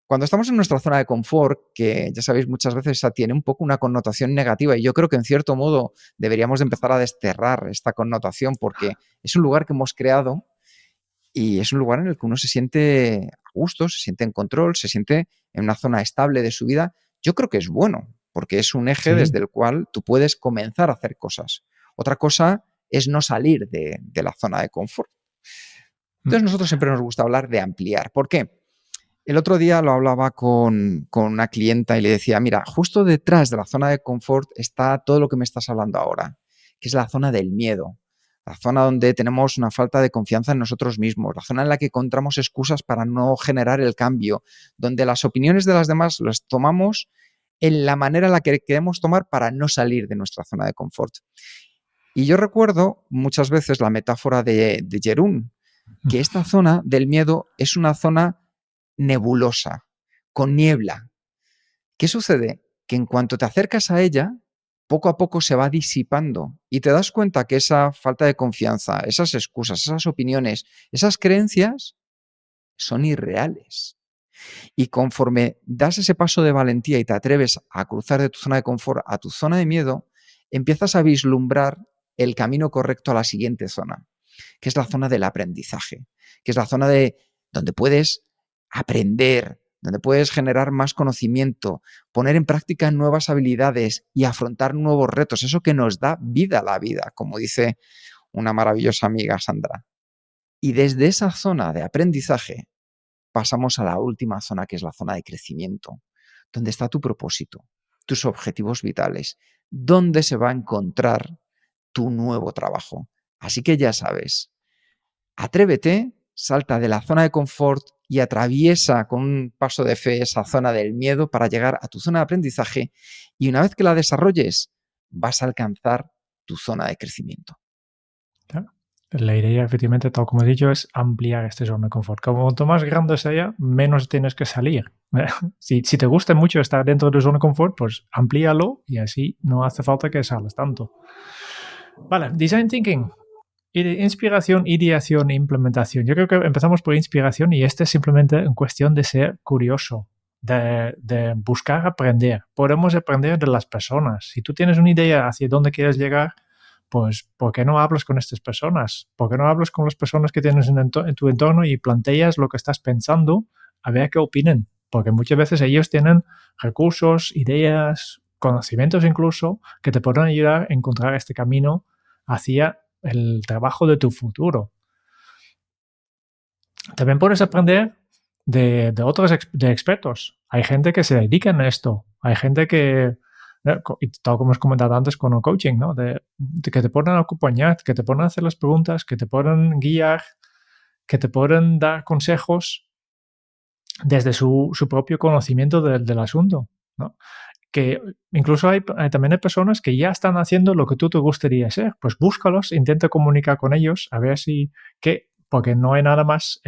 Cuando estamos en nuestra zona de confort, que ya sabéis muchas veces tiene un poco una connotación negativa y yo creo que en cierto modo deberíamos de empezar a desterrar esta connotación porque es un lugar que hemos creado y es un lugar en el que uno se siente a gusto, se siente en control, se siente en una zona estable de su vida. Yo creo que es bueno, porque es un eje desde el cual tú puedes comenzar a hacer cosas. Otra cosa es no salir de la zona de confort. Entonces, nosotros siempre nos gusta hablar de ampliar. ¿Por qué? El otro día lo hablaba con una clienta y le decía, mira, justo detrás de la zona de confort está todo lo que me estás hablando ahora, que es la zona del miedo, la zona donde tenemos una falta de confianza en nosotros mismos, la zona en la que encontramos excusas para no generar el cambio, donde las opiniones de las demás las tomamos en la manera en la que queremos tomar para no salir de nuestra zona de confort. Y yo recuerdo muchas veces la metáfora de Jerún, que esta zona del miedo es una zona nebulosa, con niebla. ¿Qué sucede? Que en cuanto te acercas a ella, poco a poco se va disipando y te das cuenta que esa falta de confianza, esas excusas, esas opiniones, esas creencias son irreales. Y conforme das ese paso de valentía y te atreves a cruzar de tu zona de confort a tu zona de miedo, empiezas a vislumbrar el camino correcto a la siguiente zona, que es la zona del aprendizaje, que es la zona de donde puedes aprender, donde puedes generar más conocimiento, poner en práctica nuevas habilidades y afrontar nuevos retos, eso que nos da vida a la vida, como dice una maravillosa amiga, Sandra. Y desde esa zona de aprendizaje pasamos a la última zona, que es la zona de crecimiento, donde está tu propósito, tus objetivos vitales, donde se va a encontrar tu nuevo trabajo. Así que ya sabes, atrévete, salta de la zona de confort y atraviesa con un paso de fe esa zona del miedo para llegar a tu zona de aprendizaje, y una vez que la desarrolles, vas a alcanzar tu zona de crecimiento. Claro. La idea, efectivamente, tal como he dicho, es ampliar esta zona de confort. Cuanto más grande sea, menos tienes que salir. Si te gusta mucho estar dentro de tu zona de confort, pues amplíalo y así no hace falta que salgas tanto. Vale, design thinking. Inspiración, ideación e implementación. Yo creo que empezamos por inspiración y es simplemente en cuestión de ser curioso, de buscar aprender. Podemos aprender de las personas. Si tú tienes una idea hacia dónde quieres llegar, pues ¿por qué no hablas con estas personas? ¿Por qué no hablas con las personas que tienes en tu entorno y planteas lo que estás pensando a ver qué opinen? Porque muchas veces ellos tienen recursos, ideas, conocimientos incluso, que te pueden ayudar a encontrar este camino hacia el trabajo de tu futuro. También puedes aprender de otros expertos. Hay gente que se dedica a esto. Hay gente que, tal como hemos comentado antes con el coaching, ¿no? De que te pueden acompañar, que te pueden hacer las preguntas, que te pueden guiar, que te pueden dar consejos desde su propio conocimiento del asunto, ¿no? Que incluso también hay personas que ya están haciendo lo que tú te gustaría ser. Pues búscalos, intenta comunicar con ellos, a ver porque no hay nada más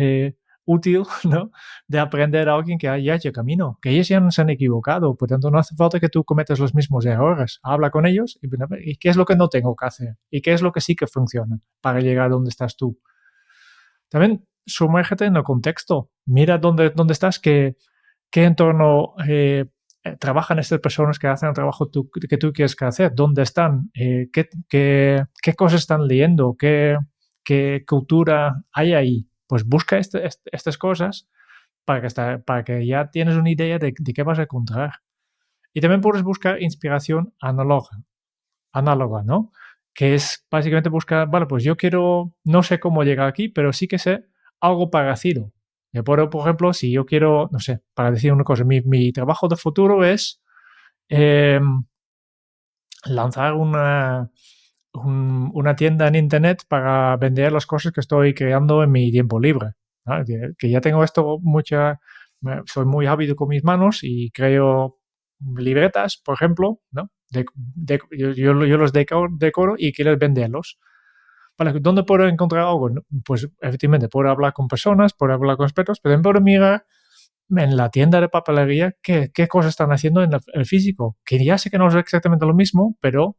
útil, ¿no? De aprender a alguien que haya hecho camino, que ellos ya no se han equivocado, por tanto no hace falta que tú cometas los mismos errores. Habla con ellos y qué es lo que no tengo que hacer y qué es lo que sí que funciona para llegar a donde estás tú. También sumérgete en el contexto, mira dónde estás, qué entorno trabajan estas personas que hacen el trabajo que tú quieres hacer, dónde están, qué cosas están leyendo, qué cultura hay ahí. Pues busca estas cosas para que ya tienes una idea de qué vas a encontrar. Y también puedes buscar inspiración análoga, ¿no? Que es básicamente buscar, vale, pues yo no sé cómo llegar aquí, pero sí que sé algo parecido. Yo por ejemplo, si yo quiero, no sé, para decir una cosa, mi trabajo de futuro es eh, lanzar una tienda en internet para vender las cosas que estoy creando en mi tiempo libre, ¿no? Que ya tengo esto soy muy hábil con mis manos y creo libretas, por ejemplo, ¿no? Yo los decoro y quiero venderlos. Vale, ¿dónde puedo encontrar algo? Pues efectivamente puedo hablar con personas, puedo hablar con expertos, pero también puedo mirar en la tienda de papelería qué cosas están haciendo en el físico, que ya sé que no es exactamente lo mismo, pero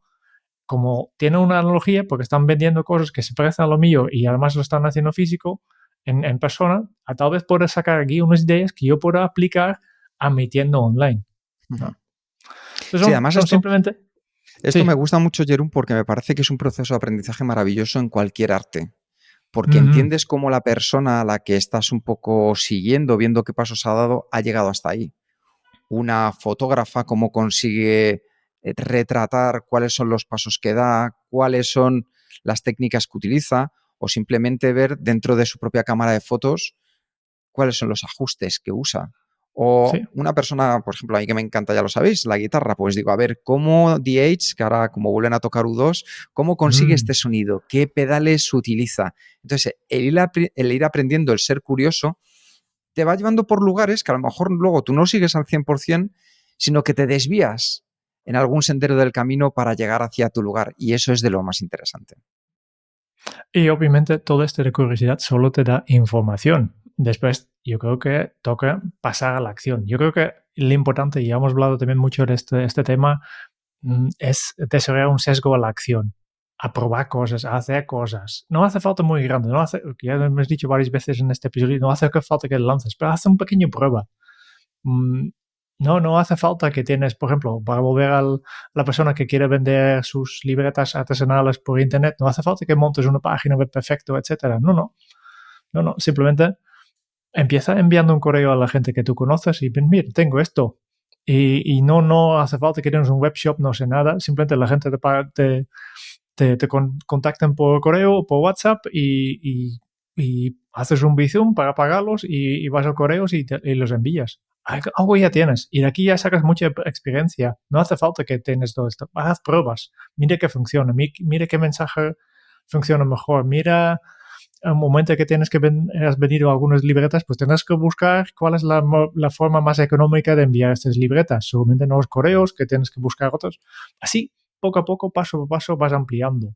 como tiene una analogía, porque están vendiendo cosas que se parecen a lo mío y además lo están haciendo físico, en persona, tal vez pueda sacar aquí unas ideas que yo pueda aplicar a mi tienda online, ¿no? Entonces Sí, además son simplemente... esto me Sí. gusta mucho, Jerún, porque me parece que es un proceso de aprendizaje maravilloso en cualquier arte. Porque entiendes cómo la persona a la que estás un poco siguiendo, viendo qué pasos ha dado, ha llegado hasta ahí. Una fotógrafa, cómo consigue retratar cuáles son los pasos que da, cuáles son las técnicas que utiliza, o simplemente ver dentro de su propia cámara de fotos cuáles son los ajustes que usa. Sí. O una persona, por ejemplo, a mí que me encanta, ya lo sabéis, la guitarra, pues digo, a ver, ¿cómo DH, que ahora como vuelven a tocar U2, cómo consigue este sonido? ¿Qué pedales utiliza? Entonces, el ir aprendiendo, el ser curioso, te va llevando por lugares que a lo mejor luego tú no sigues al 100%, sino que te desvías en algún sendero del camino para llegar hacia tu lugar. Y eso es de lo más interesante. Y obviamente todo esto de curiosidad solo te da información. Después yo creo que toca pasar a la acción. Yo creo que lo importante, y ya hemos hablado también mucho de este tema, es desarrollar un sesgo a la acción, a probar cosas, a hacer cosas. No hace falta muy grande, ya lo hemos dicho varias veces en este episodio, no hace falta que lances, pero haz una pequeña prueba. No hace falta que tienes, por ejemplo, para volver a la persona que quiere vender sus libretas artesanales por internet, no hace falta que montes una página web perfecta, etcétera. No, simplemente empieza enviando un correo a la gente que tú conoces y ven, mira, tengo esto. Y no hace falta que tengas un webshop, no sé nada, simplemente la gente te contacten por correo o por WhatsApp y haces un Bizum para pagarlos y vas a correos y los envías. Algo ya tienes y de aquí ya sacas mucha experiencia. No hace falta que tienes todo esto. Haz pruebas. Mira qué funciona. Mira qué mensaje funciona mejor. Mira al momento que tienes que has venido algunas libretas, pues tendrás que buscar cuál es la forma más económica de enviar estas libretas. Seguramente nuevos correos, que tienes que buscar otros. Así, poco a poco, paso a paso, vas ampliando.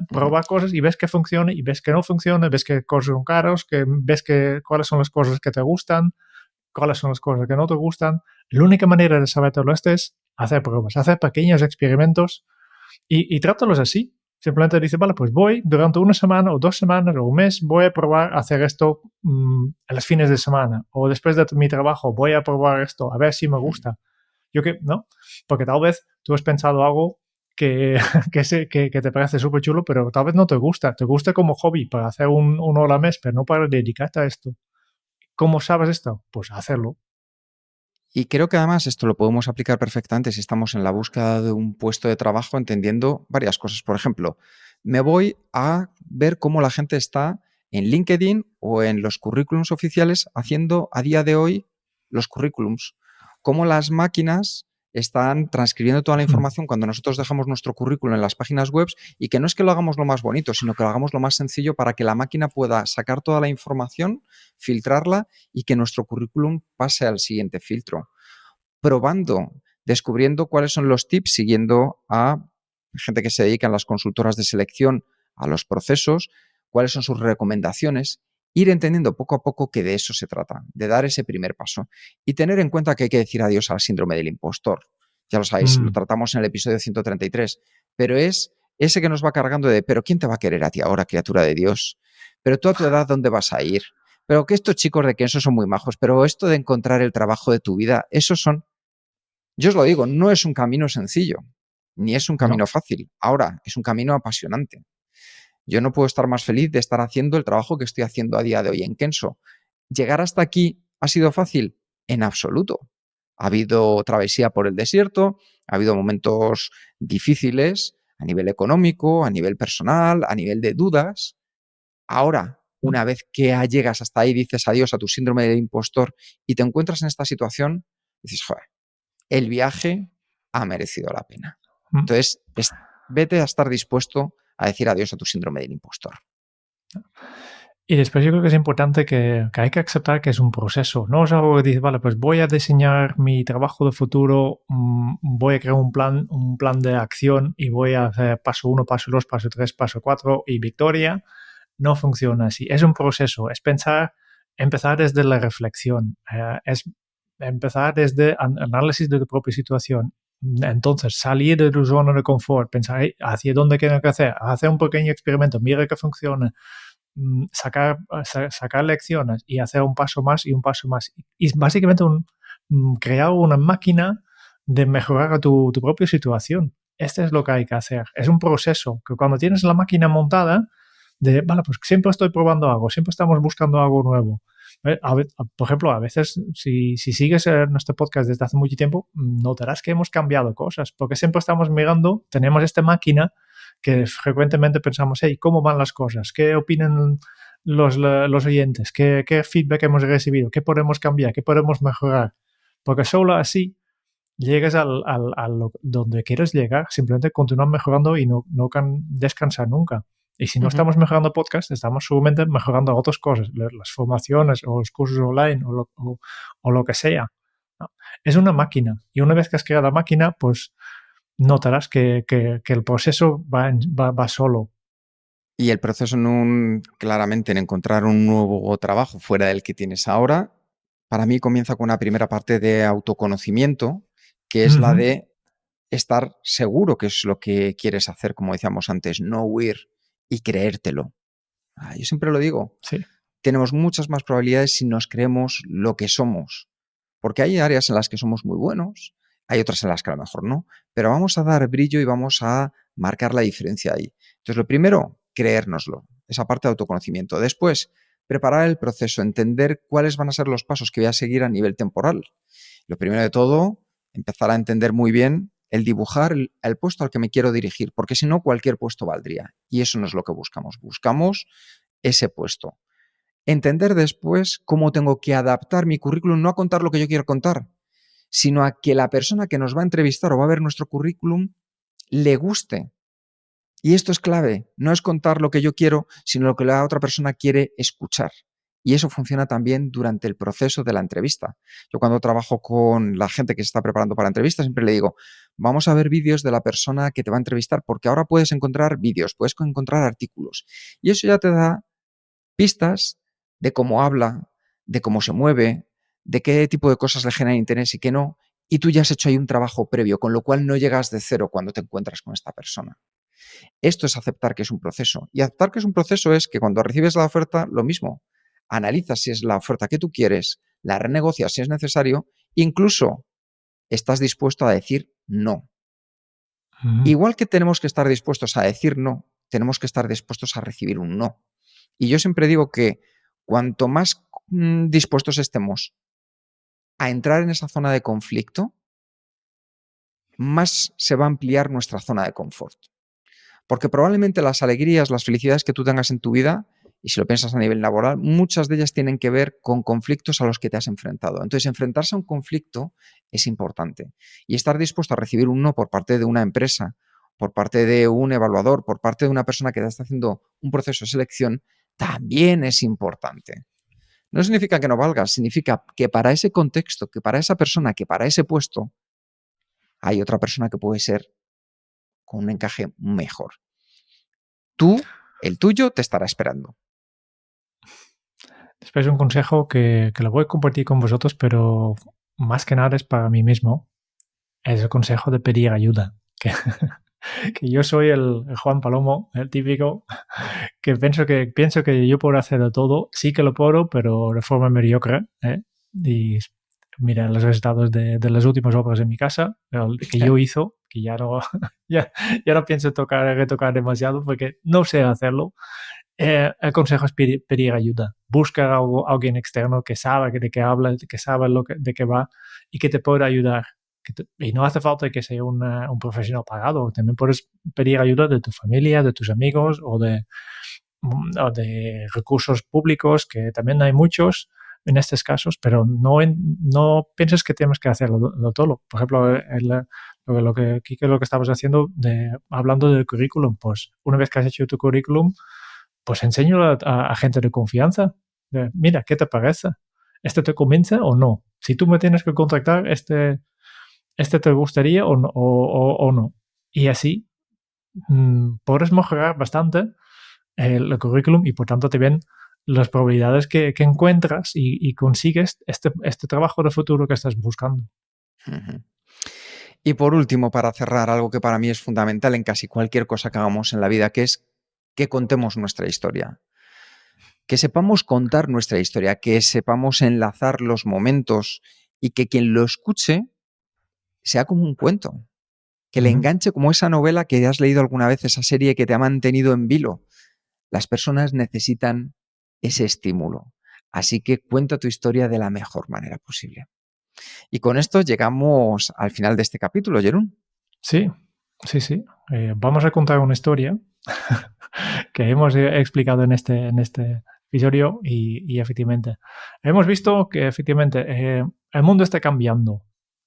Proba cosas y ves que funciona y ves que no funciona, ves que cosas son caros, que ves cuáles son las cosas que te gustan, cuáles son las cosas que no te gustan. La única manera de saber todo esto es hacer pruebas, hacer pequeños experimentos y trátalos así. Simplemente dice, vale, pues voy durante una semana o 2 semanas o un mes, voy a probar a hacer esto en los fines de semana. O después de mi trabajo, voy a probar esto, a ver si me gusta. Yo que, ¿no? Porque tal vez tú has pensado algo que te parece súper chulo, pero tal vez no te gusta. Te gusta como hobby para hacer una hora al mes, pero no para dedicarte a esto. ¿Cómo sabes esto? Pues hacerlo. Y creo que además esto lo podemos aplicar perfectamente si estamos en la búsqueda de un puesto de trabajo entendiendo varias cosas. Por ejemplo, me voy a ver cómo la gente está en LinkedIn o en los currículums oficiales haciendo a día de hoy los currículums. Cómo las máquinas están transcribiendo toda la información cuando nosotros dejamos nuestro currículum en las páginas web y que no es que lo hagamos lo más bonito, sino que lo hagamos lo más sencillo para que la máquina pueda sacar toda la información, filtrarla y que nuestro currículum pase al siguiente filtro. Probando, descubriendo cuáles son los tips, siguiendo a gente que se dedica en las consultoras de selección a los procesos, cuáles son sus recomendaciones, ir entendiendo poco a poco que de eso se trata, de dar ese primer paso y tener en cuenta que hay que decir adiós al síndrome del impostor. Ya lo sabéis, lo tratamos en el episodio 133, pero es ese que nos va cargando de, pero ¿quién te va a querer a ti ahora, criatura de Dios? Pero tú a tu edad, ¿dónde vas a ir? Pero que estos chicos de Kenso son muy majos, pero esto de encontrar el trabajo de tu vida, esos son. Yo os lo digo, no es un camino sencillo, ni es un camino No. fácil. Ahora, es un camino apasionante. Yo no puedo estar más feliz de estar haciendo el trabajo que estoy haciendo a día de hoy en Kenso. ¿Llegar hasta aquí ha sido fácil? En absoluto. Ha habido travesía por el desierto, ha habido momentos difíciles a nivel económico, a nivel personal, a nivel de dudas. Ahora, una vez que llegas hasta ahí, dices adiós a tu síndrome del impostor y te encuentras en esta situación, dices, joder, el viaje ha merecido la pena. Entonces, vete a estar dispuesto a decir adiós a tu síndrome del impostor. Y después yo creo que es importante que hay que aceptar que es un proceso. No es algo que dices, vale, pues voy a diseñar mi trabajo de futuro, voy a crear un plan de acción y voy a hacer paso 1, paso 2, paso 3, paso 4 y victoria. No funciona así. Es un proceso. Es empezar desde la reflexión. Es empezar desde análisis de tu propia situación. Entonces, salir de tu zona de confort, pensar hacia dónde quiero que hacer un pequeño experimento, mira que funciona, sacar lecciones y hacer un paso más y un paso más. Y básicamente crear una máquina de mejorar tu propia situación. Este es lo que hay que hacer. Es un proceso que cuando tienes la máquina montada, vale, pues siempre estoy probando algo, siempre estamos buscando algo nuevo. Por ejemplo, a veces, si sigues nuestro podcast desde hace mucho tiempo, notarás que hemos cambiado cosas, porque siempre estamos mirando, tenemos esta máquina que frecuentemente pensamos, hey, ¿cómo van las cosas? ¿Qué opinan los oyentes? ¿Qué feedback hemos recibido? ¿Qué podemos cambiar? ¿Qué podemos mejorar? Porque solo así llegas a donde quieres llegar, simplemente continuar mejorando y no descansar nunca. Y si no estamos mejorando podcast, estamos seguramente mejorando otras cosas, las formaciones o los cursos online o lo que sea, ¿no? Es una máquina. Y una vez que has creado la máquina, pues notarás que el proceso va solo. Y el proceso claramente en encontrar un nuevo trabajo fuera del que tienes ahora, para mí comienza con una primera parte de autoconocimiento, que es la de estar seguro que es lo que quieres hacer, como decíamos antes, no huir y creértelo. Yo siempre lo digo, Sí. tenemos muchas más probabilidades si nos creemos lo que somos, porque hay áreas en las que somos muy buenos, hay otras en las que a lo mejor no, pero vamos a dar brillo y vamos a marcar la diferencia ahí. Entonces, lo primero, creérnoslo, esa parte de autoconocimiento. Después, preparar el proceso, entender cuáles van a ser los pasos que voy a seguir a nivel temporal. Lo primero de todo, empezar a entender muy bien el dibujar el puesto al que me quiero dirigir, porque si no, cualquier puesto valdría. Y eso no es lo que buscamos. Buscamos ese puesto. Entender después cómo tengo que adaptar mi currículum, no a contar lo que yo quiero contar, sino a que la persona que nos va a entrevistar o va a ver nuestro currículum le guste. Y esto es clave, no es contar lo que yo quiero, sino lo que la otra persona quiere escuchar. Y eso funciona también durante el proceso de la entrevista. Yo cuando trabajo con la gente que se está preparando para entrevistas, siempre le digo, vamos a ver vídeos de la persona que te va a entrevistar, porque ahora puedes encontrar vídeos, puedes encontrar artículos. Y eso ya te da pistas de cómo habla, de cómo se mueve, de qué tipo de cosas le generan interés y qué no. Y tú ya has hecho ahí un trabajo previo, con lo cual no llegas de cero cuando te encuentras con esta persona. Esto es aceptar que es un proceso. Y aceptar que es un proceso es que cuando recibes la oferta, lo mismo. Analizas si es la oferta que tú quieres, la renegocias si es necesario, incluso estás dispuesto a decir no. Igual que tenemos que estar dispuestos a decir no, tenemos que estar dispuestos a recibir un no. Y yo siempre digo que cuanto más dispuestos estemos a entrar en esa zona de conflicto, más se va a ampliar nuestra zona de confort. Porque probablemente las alegrías, las felicidades que tú tengas en tu vida, y si lo piensas a nivel laboral, muchas de ellas tienen que ver con conflictos a los que te has enfrentado. Entonces, enfrentarse a un conflicto es importante. Y estar dispuesto a recibir un no por parte de una empresa, por parte de un evaluador, por parte de una persona que te está haciendo un proceso de selección, también es importante. No significa que no valga, significa que para ese contexto, que para esa persona, que para ese puesto, hay otra persona que puede ser con un encaje mejor. Tú, el tuyo, te estará esperando. Después un consejo que lo voy a compartir con vosotros, pero más que nada es para mí mismo. Es el consejo de pedir ayuda. Que yo soy el Juan Palomo, el típico, que pienso que yo puedo hacer de todo. Sí que lo puedo, pero de forma mediocre. Y mira los resultados de las últimas obras en mi casa, que yo hizo, que ya no, ya no pienso retocar demasiado porque no sé hacerlo. El consejo es pedir ayuda. Busca a alguien externo que sabe de qué habla, que sabe de qué va y que te pueda ayudar. Y no hace falta que sea un profesional pagado. También puedes pedir ayuda de tu familia, de tus amigos o de recursos públicos, que también hay muchos en estos casos, pero no pienses que tienes que hacerlo todo. Por ejemplo, lo que estabas haciendo, hablando del currículum, pues una vez que has hecho tu currículum, pues enséñalo a gente de confianza. Mira, ¿qué te parece? ¿Este te convence o no? Si tú me tienes que contactar, ¿este te gustaría o no? O no? Y así podrás mejorar bastante el currículum y por tanto te ven las probabilidades que encuentras y consigues este trabajo de futuro que estás buscando. Uh-huh. Y por último, para cerrar, algo que para mí es fundamental en casi cualquier cosa que hagamos en la vida, que es que contemos nuestra historia. Que sepamos contar nuestra historia, que sepamos enlazar los momentos y que quien lo escuche sea como un cuento, que le enganche como esa novela que has leído alguna vez, esa serie que te ha mantenido en vilo. Las personas necesitan ese estímulo. Así que cuenta tu historia de la mejor manera posible. Y con esto llegamos al final de este capítulo, Jerún. Sí. Vamos a contar una historia que hemos explicado en este episodio y efectivamente hemos visto que efectivamente el mundo está cambiando,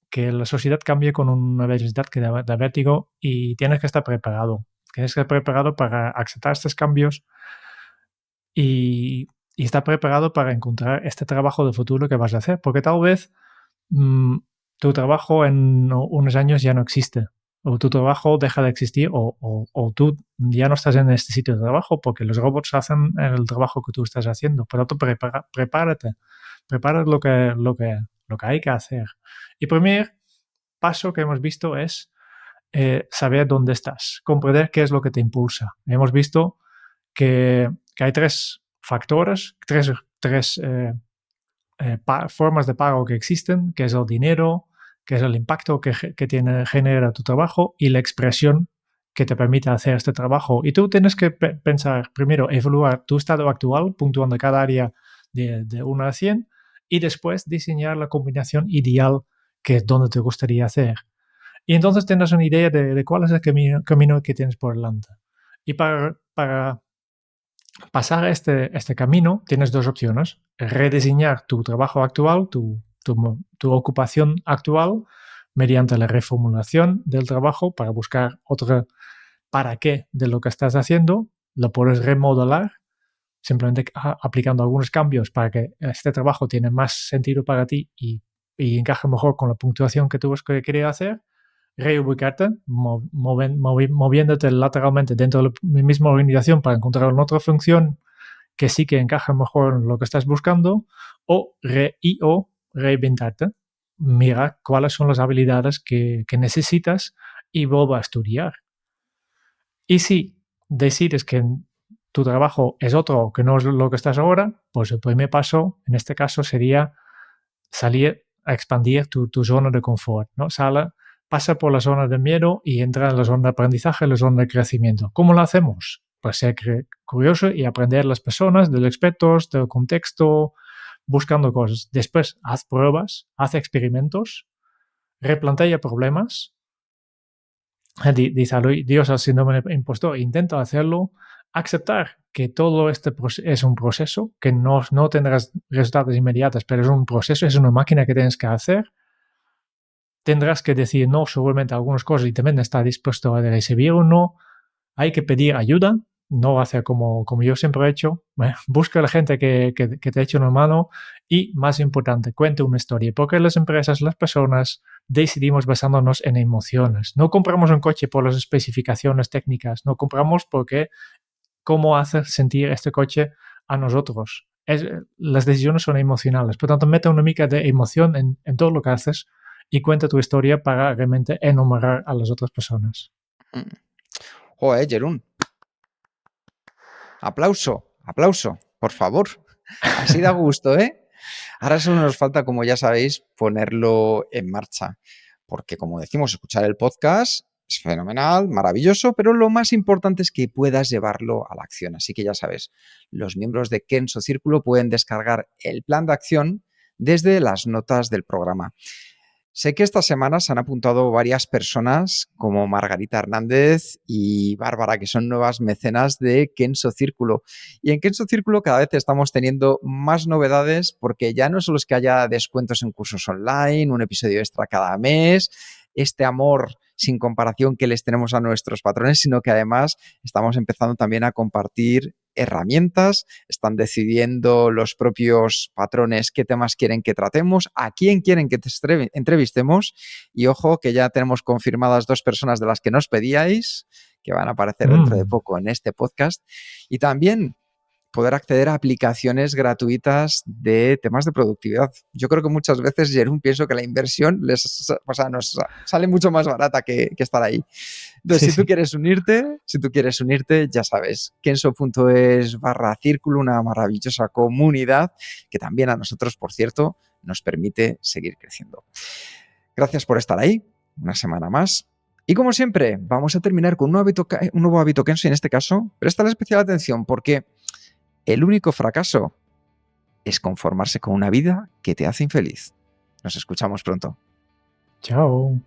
que la sociedad cambia con una velocidad que da vértigo y tienes que estar preparado. Tienes que estar preparado para aceptar estos cambios y estar preparado para encontrar este trabajo de futuro que vas a hacer, porque tal vez tu trabajo en unos años ya no existe, o tu trabajo deja de existir, o tú ya no estás en este sitio de trabajo porque los robots hacen el trabajo que tú estás haciendo. Por lo tanto, prepárate, prepara lo que hay que hacer. Y el primer paso que hemos visto es saber dónde estás, comprender qué es lo que te impulsa. Hemos visto que hay tres factores, tres formas de pago que existen, que es el dinero, que es el impacto que genera tu trabajo y la expresión que te permite hacer este trabajo. Y tú tienes que pensar, primero, evaluar tu estado actual, puntuando cada área de 1 a 100, y después diseñar la combinación ideal que es donde te gustaría hacer. Y entonces tendrás una idea de cuál es el camino que tienes por delante. Y para pasar este camino tienes dos opciones. Rediseñar tu trabajo actual, tu ocupación actual, mediante la reformulación del trabajo para buscar otro para qué de lo que estás haciendo. Lo puedes remodelar simplemente aplicando algunos cambios para que este trabajo tiene más sentido para ti y encaje mejor con la puntuación que tú querías hacer. Reubicarte, moviéndote lateralmente dentro de la misma organización para encontrar una otra función que sí que encaja mejor en lo que estás buscando, o reinventarte. Mira cuáles son las habilidades que necesitas y vuelva a estudiar. Y si decides que tu trabajo es otro que no es lo que estás ahora, pues el primer paso en este caso sería salir a expandir tu zona de confort, ¿no? Pasa por la zona de miedo y entra en la zona de aprendizaje, la zona de crecimiento. ¿Cómo lo hacemos? Pues ser curioso y aprender las personas, de los expertos, del contexto, buscando cosas. Después, haz pruebas, haz experimentos, replantea problemas. Dice Dios al síndrome de impostor, intenta hacerlo, aceptar que todo este es un proceso, que no tendrás resultados inmediatos, pero es un proceso, es una máquina que tienes que hacer. Tendrás que decir no seguramente a algunas cosas y también estar dispuesto a recibir un no. Hay que pedir ayuda, no hacer como yo siempre he hecho. Busca a la gente que te eche una mano y, más importante, cuente una historia. Porque las empresas, las personas, decidimos basándonos en emociones. No compramos un coche por las especificaciones técnicas, no compramos porque cómo hace sentir este coche a nosotros. Las decisiones son emocionales. Por tanto, mete una mica de emoción en todo lo que haces y cuenta tu historia para realmente enamorar a las otras personas. Joder, Jerún. Aplauso, por favor. Así da gusto, ¿eh? Ahora solo nos falta, como ya sabéis, ponerlo en marcha. Porque, como decimos, escuchar el podcast es fenomenal, maravilloso, pero lo más importante es que puedas llevarlo a la acción. Así que ya sabes, los miembros de Kenso Círculo pueden descargar el plan de acción desde las notas del programa. Sé que esta semana se han apuntado varias personas como Margarita Hernández y Bárbara, que son nuevas mecenas de Kenso Círculo. Y en Kenso Círculo cada vez estamos teniendo más novedades porque ya no solo es que haya descuentos en cursos online, un episodio extra cada mes, este amor sin comparación que les tenemos a nuestros patrones, sino que además estamos empezando también a compartir herramientas, están decidiendo los propios patrones qué temas quieren que tratemos, a quién quieren que entrevistemos y ojo que ya tenemos confirmadas 2 personas de las que nos pedíais que van a aparecer dentro de poco en este podcast y también poder acceder a aplicaciones gratuitas de temas de productividad. Yo creo que muchas veces, Jerún, pienso que la inversión nos sale mucho más barata que estar ahí. Entonces, si tú quieres unirte, ya sabes, kenso.es/círculo, una maravillosa comunidad que también a nosotros, por cierto, nos permite seguir creciendo. Gracias por estar ahí, una semana más. Y como siempre, vamos a terminar con un nuevo hábito Kenso, y en este caso, presta especial atención porque el único fracaso es conformarse con una vida que te hace infeliz. Nos escuchamos pronto. Chao.